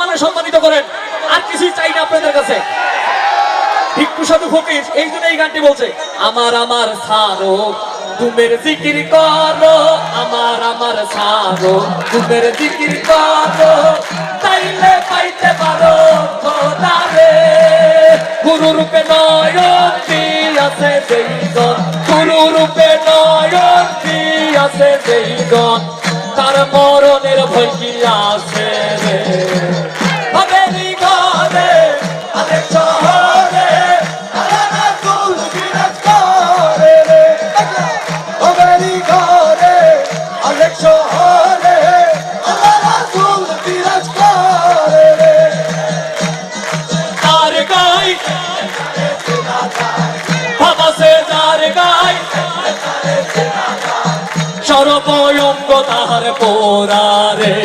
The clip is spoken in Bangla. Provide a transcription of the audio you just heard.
মানে সম্মানিত করেন, আর কিছুই চাই না আপনাদের কাছে। ভিক্ষু সাধু ফকির এই জন্য এই গানটি বলছে, আমার আমার সারো তুমের জিকির করো, আমার সারো তুমের জিকির করো, তাইলে পাইতে পারো খোদারে। গুরু রূপে নয়ন দিয়াছে যেইজন, গুরু রূপে নয়ন দিয়াছে যেইজন, তার মরণের ভয় কি আছে রে। হবেনি ঘরে আরেক শহরে আল্লাহ রাসূল বিরাজ করে রে। হবেনি ঘরে আরেক শহরে আল্লাহ রাসূল বিরাজ করে রে। তার গাই ভাবাসে তার গাই, সর্বয়ঙ্গ তাহার পোরা রে।